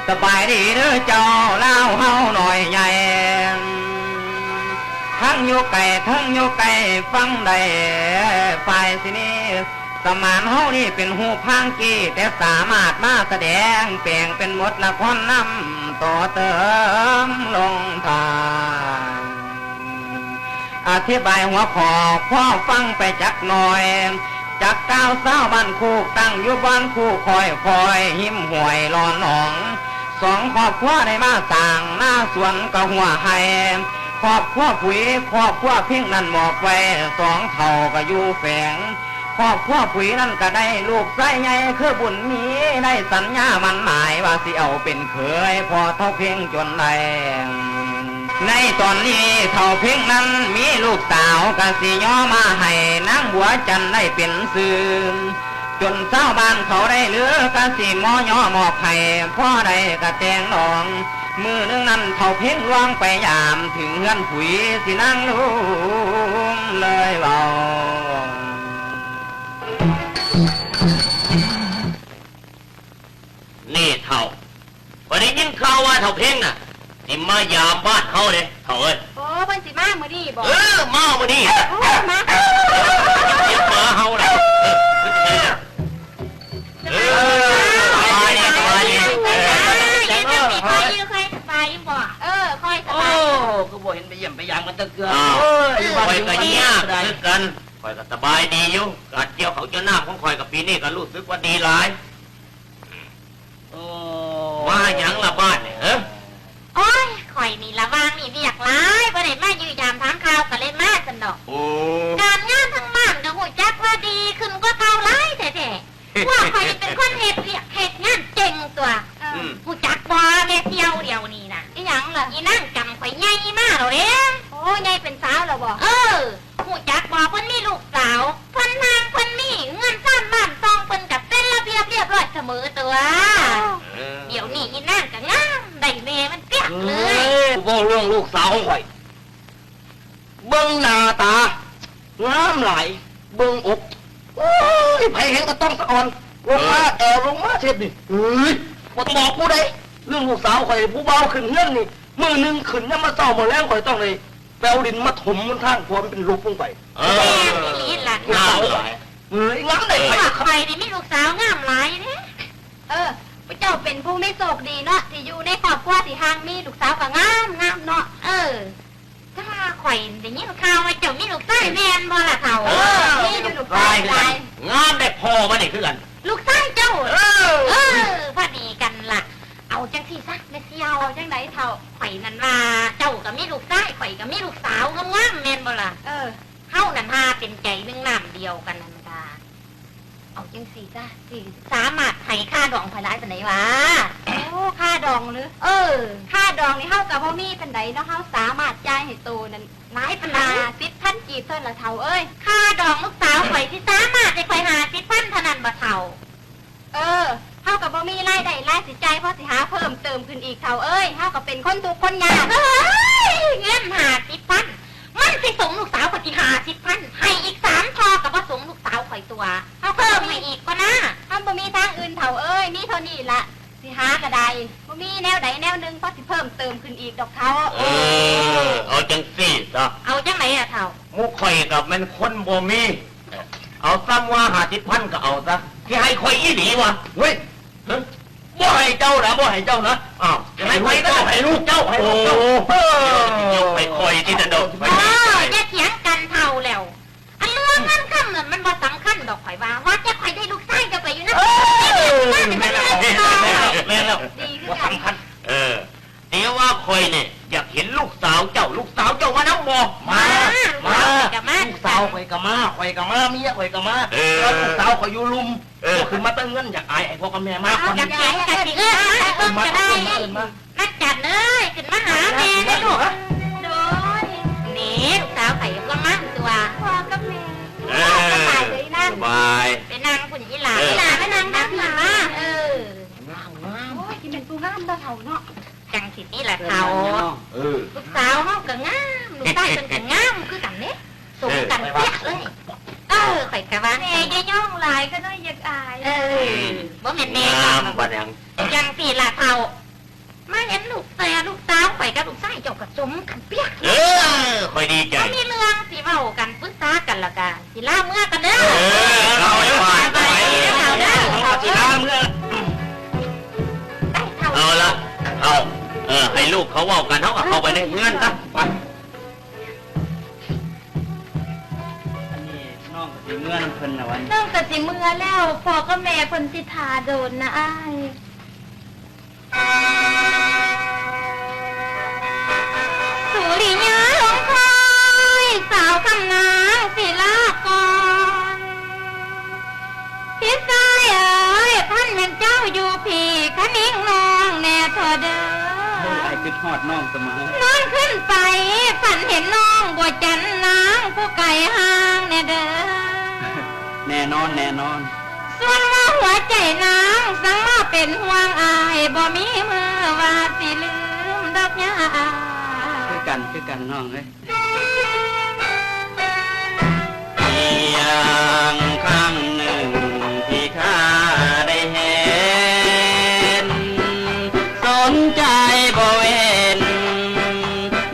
สบายดีเด้อเจ้าเล่าเฮาหน่อยใหญ่ทั้งอยู่ไก่ทั้งอยู่ไก่ฟังได้ฝ่ายสินี้สมานเฮานี่เป็นหูพังกี้แต่สามารถมาแสดงแปลงเป็นบทละครนำต่อเติมลงทางอธิบายหัวข้อพ่อฟังไปจักหน่อยจากก้าวเศร้าบ้านคู่ตั้งอยู่บ้านคู่คอยหิมห่วยรอนหนองสองครอบครัวได้มาสั่งหน้าสวนกะหัวไห้ครอบครัวผุยครอบครัวเพ่งนั่นหมอกไว้สองเท่าก็อยู่แฝงครอบครัวผุยนั่นก็ได้ลูกไส้ใหญ่คือบุญมีได้สัญญามันหมายว่าสิเอาเป็นเคยพอเท่าเพ่งจนได้ในตอนนี้เท่าเพ่งนั้นมีลูกสาวกะสิย่อมาให้นางบัวจันได้เป็นซื่อจนเศร้าบ้านเขาได้เหลือกะสิมอย่อมอบให้พ่อได้กะแจงนองมือนึงนั้นเท่าเพ่งล่วงไปยามถึงเฮือนผุยสินั่งลุมเลยเบานี่เท่าวันนี้ยิ่งข่าวว่าเท่าเพ่งน่ะสิมายามบ้านเขาเลยเท่าเอ้ยโอ้เพิ่นสิมามื้อนี้บ่มามื้อนี้มามาเฮาล่ะสบายดีสบายดีคอยอยู่คอยสบายอยู่บ่คอยสบายคือบ่เห็นไปเยี่ยมไปยามกันตะเกือคอยก็ยากคือกันคอยก็สบายดีอยู่การเกี่ยวเขาเจ้าหน้าของคอยกับปีนี้ก็รู้สึกว่าดีหลายว่าหยังละบ้านเนี่ยโอ้ยคอยนี่ละวางนี่เรียกหลายบ่ได้มาอยู่ยามถามข่าวก็เลยมาซั่นดอกการงานทั้งบ้านก็ฮู้จักว่าดีขึ้นกว่าเก่าหลายแท้ๆว่าคอยเป็นคนเฮ็ดเรียกเฮ็ดงานเก่งตัวฮู้จักบ่แม่เที่ยวเดียวนี่น่ะอีหยังล่ะอีนั่งจำข่อยใหญ่มาแล้วเด้โอ้ใหญ่เป็นสาวแล้วบ่ฮู้จักบ่เพิ่นมีลูกสาวเพิ่นทางเพิ่นมีเงินซ่านบ้านซองเพิ่นก็เป็นระเบียบเรียบร้อยเสมอตัวเดี๋ยวนี้อีนั่งก็งามได้แม่มันเปียกเลยบ่เรื่องลูกสาวของข่อยเบิ่งหน้าตางามหลายเบิ่งอกโอ้ยไผเห็นก็ต้องสะอ่อนลงมาแอวลงมาเช็ดนี่เฮ้ยบ่ต้องบอกผู้ใดเรื่องลูกสาวข่อยผู้เบาขึ้นเฮือนนี่มื้อนึงขึ้นยามมาเช้ามื้อแลงข่อยต้องเลยแปลวดินมาถมมันทางพอมันเป็นรูปลงไปแม่นี่ล่ะงามหลายงามได้ใครนี่มีลูกสาวงามหลายเด้เจ้าเป็นผู้ไม่โชคดีเนาะที่อยู่ในครอบครัวที่ห่างมีลูกสาวก็งามเนาะถ้าข่อยได้ยินข่าวว่าเจ้ามีลูกชายแม่นบ่ล่ะเฒ่านี่อยู่ลูกชายงามได้พอมาได้คือกันลูกชายเจ้าพอดีกันล่ะเอาจังซี่ซะแม่เสี่ยวจังได๋เฒ่าข่อยนั่นว่าเจ้าก็มีลูกชายข่อยก็มีลูกสาวงามๆแม่นบ่ล่ะเฮานั่นหาเป็นใจหนึ่งน้ำเดียวกันนั่นล่ะเอาจังซี่จ้ะสิสามารถให้ค่าดองภายหลายปานใดวะโอ้ค่าดองหรือค่าดองนี่เฮาก็บ่มีปานใดเนาะเฮาสามารถจ่ายให้โตนั่นหลายปานใด10,000 กีบเท่านั้นละเฒ่าเอ้ยค่าดองลูกสาวข่อยสิสามารถให้ข่อยหา10,000เท่านั้นบ่เฒ่าเฮาก็บ่มีรายได้รายสิจ่ายพอสิหาเพิ่มเติมขึ้นอีกเฒ่าเอ้ยเฮาก็เป็นคนทุกข์คนยากเฮ้ยเงิน50,000มันสิส่งลูกสาวข่อยสิ50,000ให้อีก3ทอก็บ่ส่งลูกสาวข่อยตัวเฮาเพิ่มให้อีกก็นะเฮาบ่มีทางอื่นเฒ่าเอ้ยมีเท่านี้ล่ะสิหาก็ได้บ่มีแนวใดแนวนึงพอสิเพิ่มเติมขึ้นอีกดอกเฒ่าเอาจังซี่ซะเอาจังไหนอะเฒ่าหมู่ข่อยกับมันคนบ่มีเอาซ้ำว่า50,000ก็เอาซะที่ให้ข่อยอีหลีวะเว้ยบ่ให้เจ้านะบ่ให้เจ้านะอ้าวให้ข่อยก็ให้ลูกเจ้าให้ลูกเจ้ายกไปข่อยที่จะดอกอย่าเถียงกันเฒ่าแล้วอันเรื่องนั้นคำนั้นมันบ่สำคัญดอกข่อยว่าจะข่อยได้ลูกชายจะไปอยู่นะแม่แล้วบ่สำคัญเดี๋ยวว่าข่อยเนี่ยอยากเห็นลูกสาวเจ้าว่าน้ำบ่มาลูกสาวข่อยก็มาเมียข่อยก็มาลูกสาวข่อยอยู่ลุมขึ้นมาตั้งเงินอยากอายไอ้พ่อกับแม่มากอยากอายกันสิก็ได้นักจัดเลยขึ้นมาหาแม่ได้ลูกโดยนี่ลูกสาวไข่ก็มั่งตัวพ่อกับแม่สบายเลยนั่งสบายเป็นนางคุณยี่หลาไม่นางนั่งหลาโอ้ยกินเป็นปูงามตัวเฒ่าเนาะจังสินี่แหละเฒ่าลูกสาวเขาก็งามลูกชายเป็นก็งามคือกันเนี่ยสูงกันเปี้ยเลย ข่อยกะว่า แม่อย่าย่องหลายก็น้อยอยากอาย บ่แม่นแม่ งามปานยัง จังสี่ล่ะเท่ามาเห็นลูกแต่ลูกสาวข่อยกับลูกชายเจ้าก็สมกันเปียก ค่อยดีใจ บ่มีเรื่องสิเว้ากันปรึกษากันละกันสิลาเมื่อกันเด้อ เราจะไป ไปเด้อเท่าเด้อ เอาสิน้ำเมื่อ ได้เท่า เอาละเอาให้ลูกเขาเว้ากันเขาก็เข้าไปในเงื่อนซะไป อันนี้น้องก็สิเมื่อน้ำเพิ่นนะวัน น้องก็สิเมื่อแล้วพ่อก็แม่เพิ่นสิทาโดนนะอ้าย สุริยาลงคอยสาวคำนางศิลากรพี่ชายเอ๋ยท่านเป็นเจ้าอยู่พี่ขนิ่งน้องแน่เธอเด้อ ไอ้คือทอดน้องเสมอ นอนขึ้นไปฝันเห็นน้องบัวจันนางผู้ไก่ห่างแน่เด้อ แน่นอนแน่นอน ส่วนว่าหัวใจนางสังมาเป็นห่วงอายบ่มีมือว่าสิลืมดอกยา คือกันน้องเอ้ย อย่างครั้งหนึ่งที่ข้าได้เห็นสนใจบ่เว้น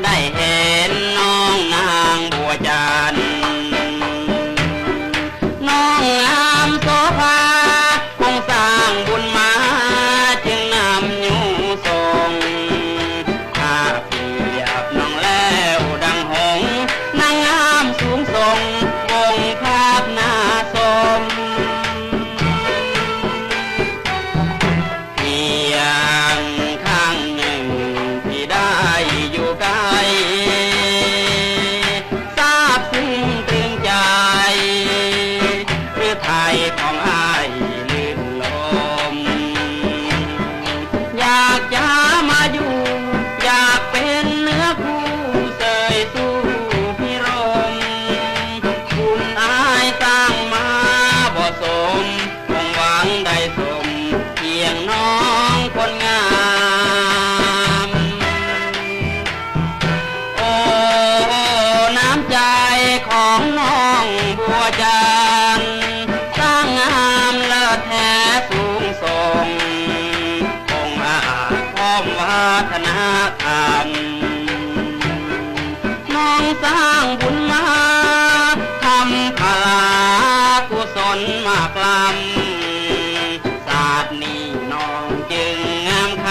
ได้เห็นน้องนางบัวจันทร์น้องงามโสภาคงสร้างบุญมาจึงนำอยู่ทรงถ้าเปรียบน้องแล้วดังหงส์นางงามสูงส่งวงภาพหน้าสมเพียงข้างหนึ่งที่ได้อยู่ใกล้ทราบซึ้งตรึงใจหรือไทยของอ้ายลื่นลมอยากจะมาอยู่อยากเป็นเนื้อคู่เสยสู้พิรมคุณอายสร้างมาบ่สมคงหวังได้สมเพียงน้องคนงาม โอ้น้ำใจของน้องบัวจันทร์สร้างงามเลิศแท้สูงส่งคงอาจพร้อมวัฒนธรรมน้องสร้างบุญมาทำพลากุศลมากล้ำศาสตร์นี้น้องจึงงามค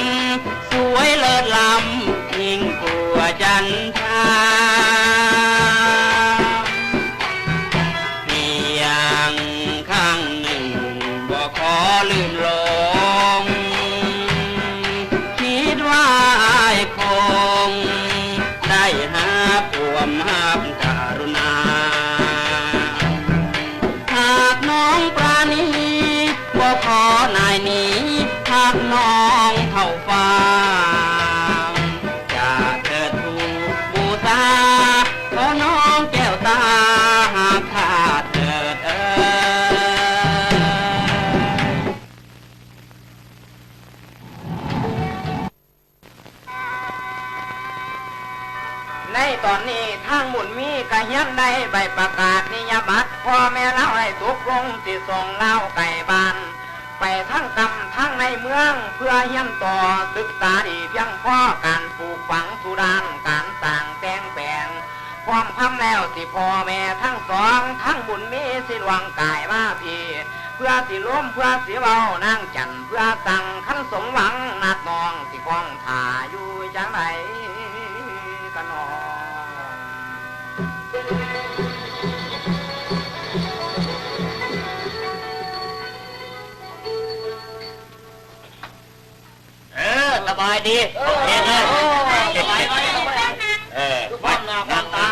ำสวยเลิศล้ำยิ่งกว่าจันทราเพียงข้างหนึ่งบ่ขอลืมลงคิดว่าอ้ายคงได้หาความหับการุณา หากน้องปราณีบ่ขอนายหนี้หากน้องเท่าฟ้าจะเกิดถูกบูชาขอน้องแก้วตาหากขาดเถิดในตอนนี้ทางหมุนมีกะเฮียนได้ใบประกาศนิยบัตรพ่อแม่เล่าให้ตกลงสิส่งเล่าไก่บ้าน ไปทั้งกำทั้งในเมืองเพื่อเฮียนต่อศึกษาดีเพียงพอการปลูกฝังสุดานการสร้างแต่งแปลงความคำแล้วสิพ่อแม่ทั้งสองทั้งบุญมีสิหลวงกายมาพี่เพื่อสิล้มเพื่อสิเว้านางจันเพื่อสั่งขันสมหวังนัดมองสิคล้องถ่าอยู่จังไหนกันนอ สบายดีเห็นเลยบ้านหน้าบ้านตา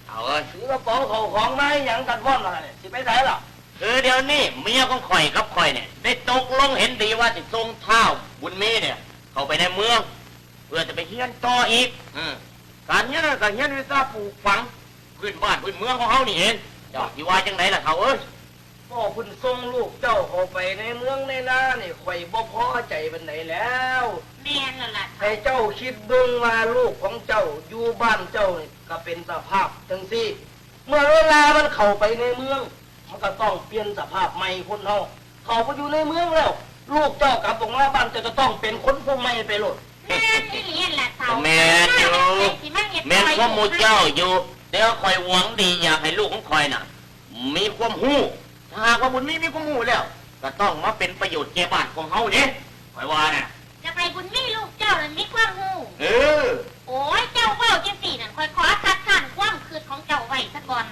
เอาเอ้ย ถือกระเป๋าเขาของมาให้หยังกันพ่อนอะไรสิไปไหนล่ะ คือเดี๋ยวนี้เมียของข่อยกับข่อยเนี่ยได้ตกลงเห็นดีว่าจะส่งเท้าบุญมีเนี่ย เข้าไปในเมือง เพื่อจะไปเฮียนต่ออีกการเฮียนน่ะก็เฮียนวิชาปลูกฝังพื้นบ้านพื้นเมืองของเขานี่เองเจ้าที่ว่าจังไหนล่ะเขาเอ้ย พ่อคุณส่งลูกเจ้าเข้าไปในเมืองในนานี่ข่อยบ่พอใจเป็นไหนแล้ว แม่นนั่นล่ะ ให้เจ้าคิดเบิ่งว่าลูกของเจ้าอยู่บ้านเจ้านี่ก็เป็นสภาพจังซี่ เมื่อเวลามันเข้าไปในเมืองมันก็ต้องเปลี่ยนสภาพใหม่คนเฮาเข้าไปอยู่ในเมืองแล้ว ลูกเจ้ากลับตรงหน้าบ้านจะต้องเป็นคนผู้ใหม่ไปโลด แม่ที่เลี้ยนแหละเท่า แม่นอยู่แม่นข้อมูลเจ้าอยู่เดี๋ยวคอยหวังดีอยากให้ลูกของคอยน่ะ มีความหู้ถ้าหากว่าบุญมีความหู้แล้ว ก็ต้องมาเป็นประโยชน์แก่บ้านของเฮาเนี่ยคอยว่าน่ะ จะไปบุญมีลูกเจ้านั้นมีความหู เออ โอ้ยเจ้าเว้าจังสี่นั่นคอยขอคัดค้านความคืดของเจ้าไว้ซะก่อน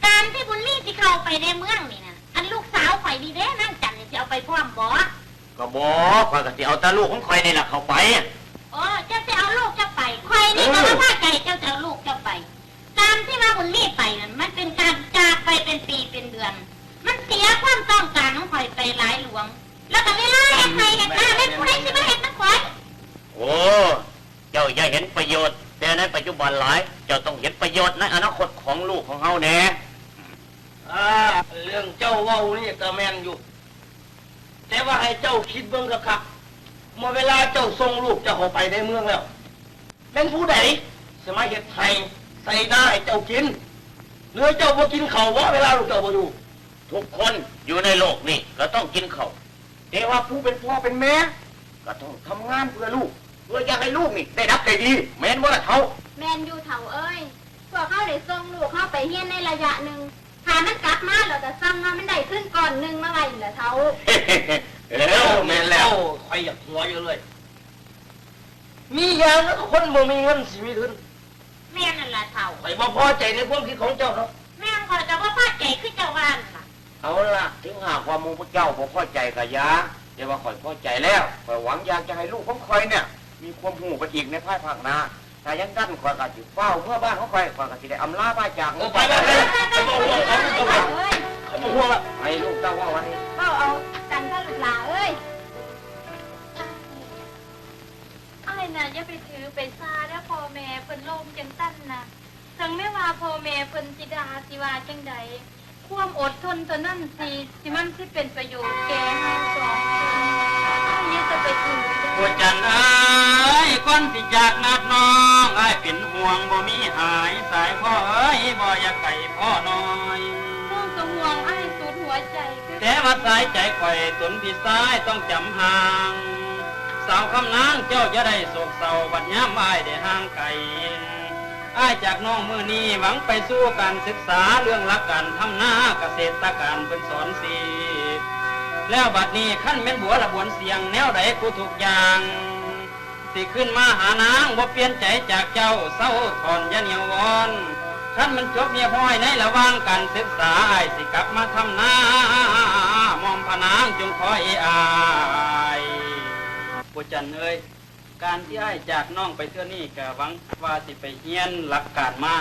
การที่บุญมีสิเข้าไปในเมืองนี่นะอันลูกสาวข่อยดีเด้นั่งจันนี่สิเอาไปพร้อมบ่ ก็บอกคอยก็สิเอาแต่ลูกของคอยนี่แหละเข้าไป โอ้เจ้าจะเอาลูกเจ้าไปข่อยนี่ก็บ่พอใจเจ้าจะเอาลูกเจ้าไปการที่ว่าบุญมีไปนั่นมันเป็นการจากไปเป็นปีเป็นเดือน มันเสียความต้องการของข่อยไปหลายหลวง แล้วก็เวลาเฮ็ดไผเฮ็ดหน้าเฮ็ดผู้ใดสิมาเฮ็ดมันข่อย โอ้เจ้าอย่าเห็นประโยชน์แต่ในปัจจุบันหลาย เจ้าต้องเห็นประโยชน์ในอนาคตของลูกของเฮาแน่ เรื่องเจ้าเว้านี่ก็แม่นอยู่ แต่ว่าให้เจ้าคิดเบิ่งครับเมื่อเวลาเจ้าส่งลูกเจ้าเข้าไปในเมืองแล้วเป็นผู้ใดสมาเฮ็ดไทยใส่หน้าให้เจ้ากินหรือเจ้าบ่กินข้าวบ่เวลาลูกเจ้าบ่อยู่ ทุกคนอยู่ในโลกนี่ก็ต้องกินข้าวแต่ว่าผู้เป็นพ่อเป็นแม่ก็ต้องทำงานเพื่อลูกเพื่ออยากให้ลูกนี่ได้รับได้ดีแม้นว่าเท่า แมนยูเถาเอ้ยพวกเขาได้ส่งลูกเข้าไปเฮียนในระยะหนึ่งถ้ามันกลับมาเราจะซ้ำว่ามันได้ขึ้นก่อนหนึ่งเมื่อไหร่เหรอเถา แม่นแล้ว ใครอยากหัวอยู่เลย มีอย่างนั้นคนบ่มีเงินสิมีทุน แม่นั่นล่ะเท่า ไปบ่พอใจในความคิดของเจ้าเนาะ แม่ข่อยก็บ่พอใจคือเจ้าว่านั่นล่ะ เอาล่ะถึงหากว่าหมูพระเจ้าบ่พอใจกับยาแต่ว่าข่อยพอใจแล้วข่อยหวังอยากจะให้ลูกของข่อยเนี่ยมีความหูไปอีกในภายภาคหน้าถ้ายังดันข่อยก็สิเฝ้าเมื่อบ้านของข่อยก็สิได้อำลาบ้านจาก ไปไปบ่ห่วงเขาบ่ห่วง เอ้ย เขาบ่ห่วงละ ให้ลูกเจ้าว่าวันนี้ เฝ้าเอากันถ้าหลุดหลาเอ้ยไอ้น่ะอย่าไปถือไปซาแล้วพ่อแม่เพิ่นโลมจังตั้นนะถึงไม่ว่าพ่อแม่เพิ่นสิดาสิว่าจังใดความอดทนตัวนั่นสิมันสิเป็นประโยชน์แก่เฮาสองคนอย่าจะไปถือ ผู้จันเอ้ยก่อนสิจากนัดน้องอ้ายเป็นห่วงบ่มีหายสายพ่อเอ้ยบ่อยากไก่พ่อน้อย น้องก็ห่วงไอ้สุดหัวใจคือ แต่ว่าสายใจข่อยตนพี่สายต้องจำห่างสาวคำนางเจ้าจะได้โศกเศร้าบัดย้ำอ้ายได้ห่างไกลอ้ายจากน้องมือนี้หวังไปสู่การศึกษาเรื่องหลักการทำนาเกษตรการเพิ่นสอนสีแล้วบัดนี้ขั้นแม่นบัวละบวนเสียงแนวใดกูทุกอย่างสิขึ้นมาหานางบ่เปลี่ยนใจจากเจ้าเศร้าถอนอยาเหนียววอนขั้นมันจบเมียพ้อยในระหว่างการศึกษาอ้ายสิกลับมาทำนามอมพนางจงคอยอายผู้จันเอ้ยการที่อ้ายจากน้องไปเท่านี้กะหวังว่าสิไปเฮียนหลักการมา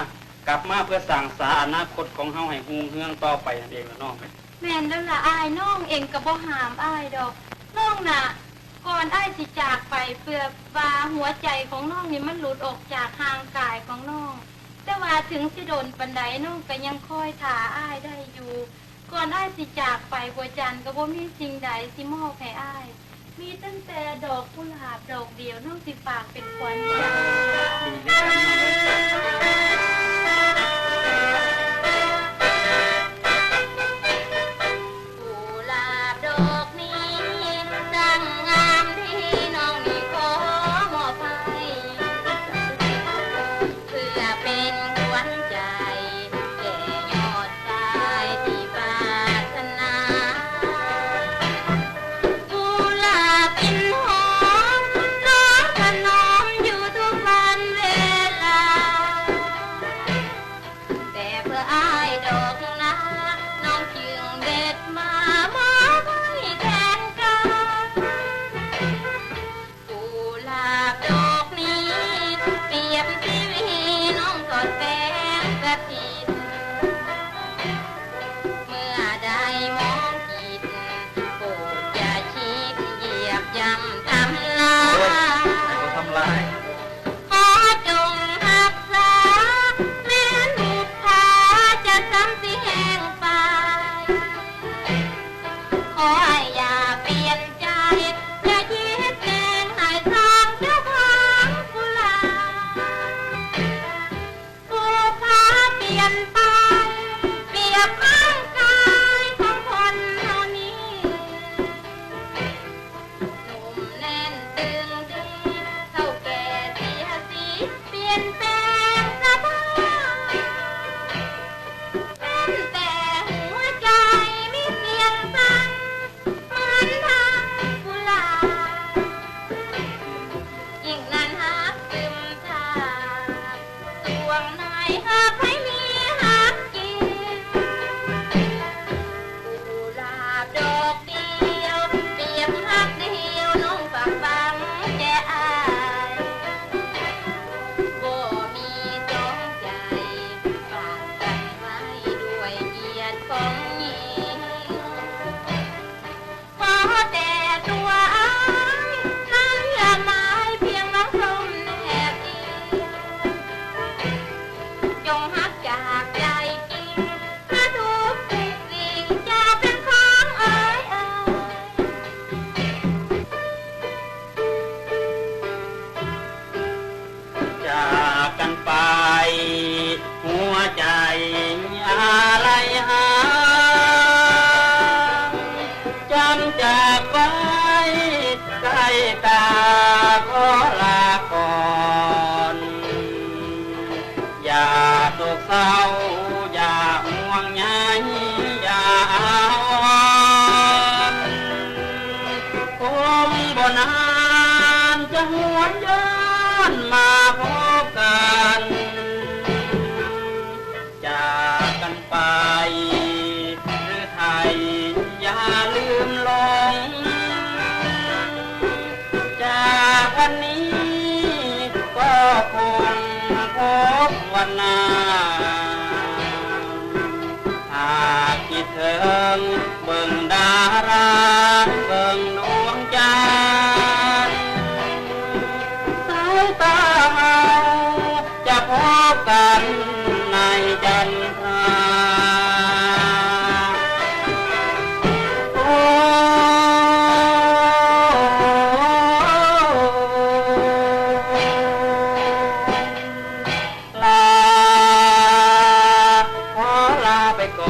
กลับมาเพื่อสร้างสาอนาคตของเฮาให้ฮูงเฮืองต่อไปนั่นเองละน้องเอ้ย แม่นแล้วล่ะอ้ายน้องเองก็บ่หามอ้ายดอกน้องน่ะก่อนอ้ายสิจากไปเพื่อว่าหัวใจของน้องนี่มันหลุดออกจากห่างกายของน้องแต่ว่าถึงสิโดนปันไดน้องก็ยังคอยถาอ้ายได้อยู่ก่อนอ้ายสิจากไปบัวจันทร์ก็บ่มีสิ่งใดสิมอบให้อ้ายมีตั้งแต่ดอกกุหลาบดอกเดียวน้องสิฝากเป็นขวัญใจ ดีเลยครับน้องเอ้ย กุหลาบดอกนี้จังงามที่น้องนี่ขอมอบให้เพื่อเป็นขวัญใจแก่ยอดชายที่ปรารถนากุหลาบเป็นหอมน้องถนอมอยู่ทุกวันเวลา วันนี้ก็คงพบวันหน้าหากคิดถึงเบิ่งดาราเบิ่งดวงจันทร์สายตาเราจะพบกันในจันทราโอ้ลาขอลาไปก่อน